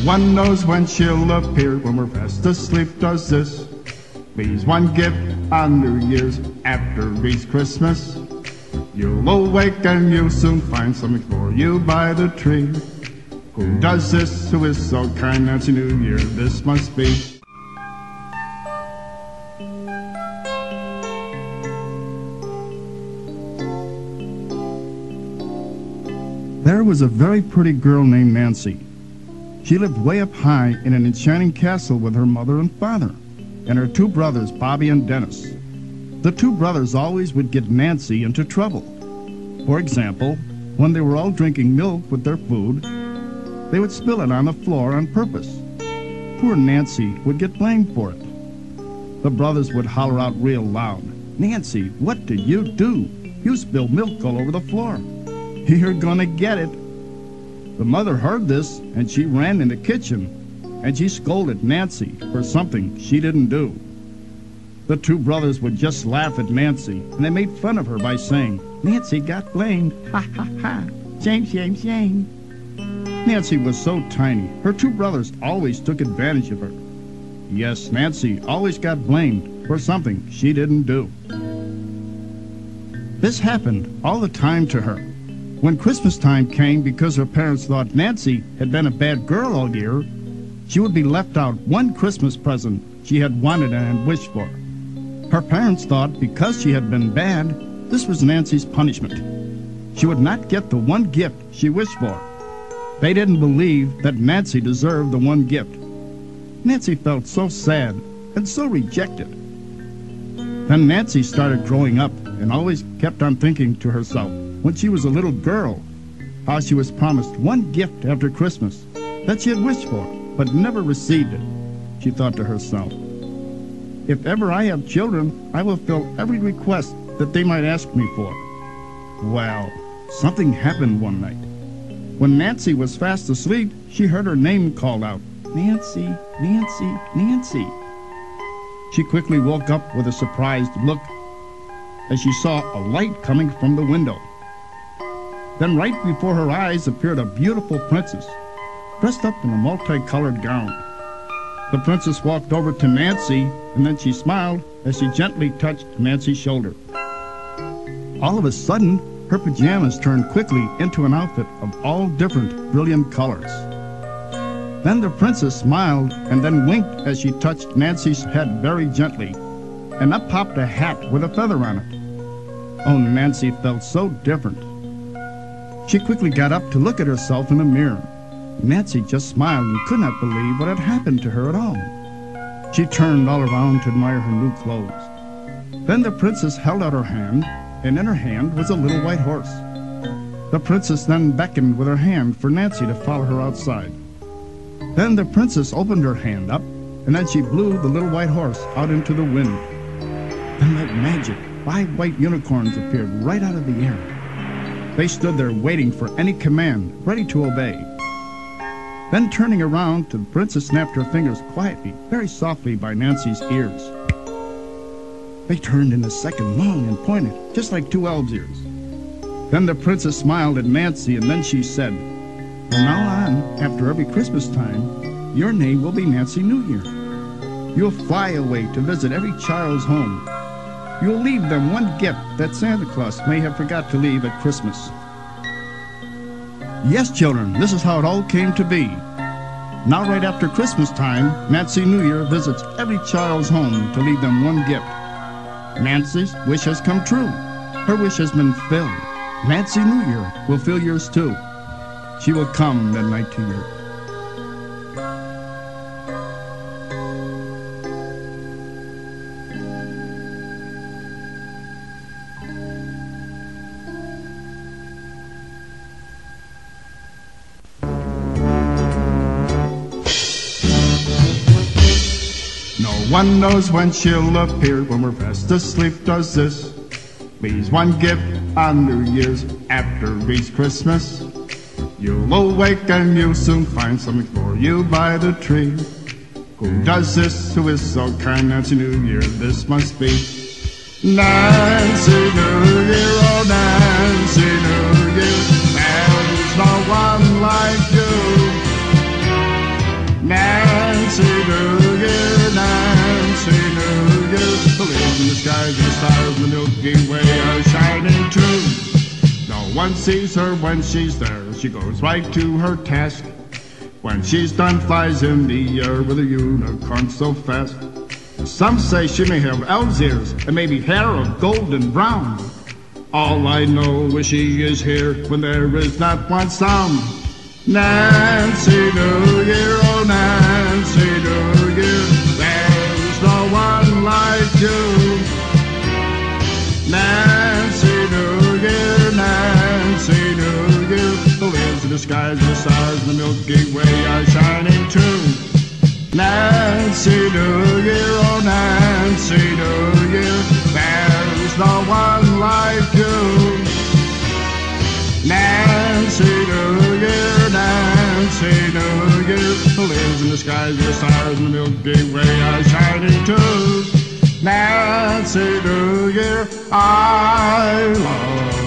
one knows when she'll appear. When we're fast asleep, does this. Leaves one gift on New Year's after Reed's Christmas. You'll awake and you'll soon find something for you by the tree. Who does this? Who is so kind? Nancy New Year, this must be. There was a very pretty girl named Nancy. She lived way up high in an enchanting castle with her mother and father, and her two brothers, Bobby and Dennis. The two brothers always would get Nancy into trouble. For example, when they were all drinking milk with their food, they would spill it on the floor on purpose. Poor Nancy would get blamed for it. The brothers would holler out real loud, "Nancy, what did you do? You spilled milk all over the floor. You're gonna get it." The mother heard this, and she ran in the kitchen, and she scolded Nancy for something she didn't do. The two brothers would just laugh at Nancy, and they made fun of her by saying, "Nancy got blamed. Ha, ha, ha. Shame, shame, shame." Nancy was so tiny, her two brothers always took advantage of her. Yes, Nancy always got blamed for something she didn't do. This happened all the time to her. When Christmas time came, because her parents thought Nancy had been a bad girl all year, she would be left out one Christmas present she had wanted and wished for. Her parents thought because she had been bad, this was Nancy's punishment. She would not get the one gift she wished for. They didn't believe that Nancy deserved the one gift. Nancy felt so sad and so rejected. Then Nancy started growing up and always kept on thinking to herself, when she was a little girl, how she was promised one gift after Christmas that she had wished for, but never received it. She thought to herself, "If ever I have children, I will fill every request that they might ask me for." Well, something happened one night. When Nancy was fast asleep, she heard her name called out, "Nancy, Nancy, Nancy." She quickly woke up with a surprised look as she saw a light coming from the window. Then right before her eyes appeared a beautiful princess, dressed up in a multicolored gown. The princess walked over to Nancy, and then she smiled as she gently touched Nancy's shoulder. All of a sudden, her pajamas turned quickly into an outfit of all different brilliant colors. Then the princess smiled and then winked as she touched Nancy's head very gently, and up popped a hat with a feather on it. Oh, Nancy felt so different. She quickly got up to look at herself in the mirror. Nancy just smiled and could not believe what had happened to her at all. She turned all around to admire her new clothes. Then the princess held out her hand, and in her hand was a little white horse. The princess then beckoned with her hand for Nancy to follow her outside. Then the princess opened her hand up, and then she blew the little white horse out into the wind. Then like magic, 5 white unicorns appeared right out of the air. They stood there waiting for any command, ready to obey. Then turning around, the princess snapped her fingers quietly, very softly by Nancy's ears. They turned in a second, long and pointed, just like 2 elves' ears. Then the princess smiled at Nancy, and then she said, "From now on, after every Christmas time, your name will be Nancy New Year. You'll fly away to visit every child's home. You'll leave them one gift that Santa Claus may have forgot to leave at Christmas." Yes, children, this is how it all came to be. Now, right after Christmas time, Nancy New Year visits every child's home to leave them one gift. Nancy's wish has come true. Her wish has been filled. Nancy New Year will fill yours too. She will come that night to you. No one knows when she'll appear. When we're fast asleep, does this. Leaves one gift on New Year's after Reed's Christmas. You'll awake and you'll soon find something for you by the tree. Who does this? Who is so kind? Nancy New Year, this must be. Nancy New Year, oh Nancy New Year, there's no one like you. shining too. No one sees her when she's there. She goes right to her task. When she's done, flies in the air with a unicorn so fast. Some say she may have elf's ears and maybe hair of golden brown. All I know is she is here when there is not one sound. Nancy New Year, oh Nancy New Year, there's no one like you. Nancy New Year, Nancy New Year, who lives in the skies, the stars, and the Milky Way are shining too. Nancy New Year, oh Nancy New Year, there's no one like you. Nancy New Year, Nancy New Year, who lives in the skies, the stars, and the Milky Way are shining too. Nancy New Year, I love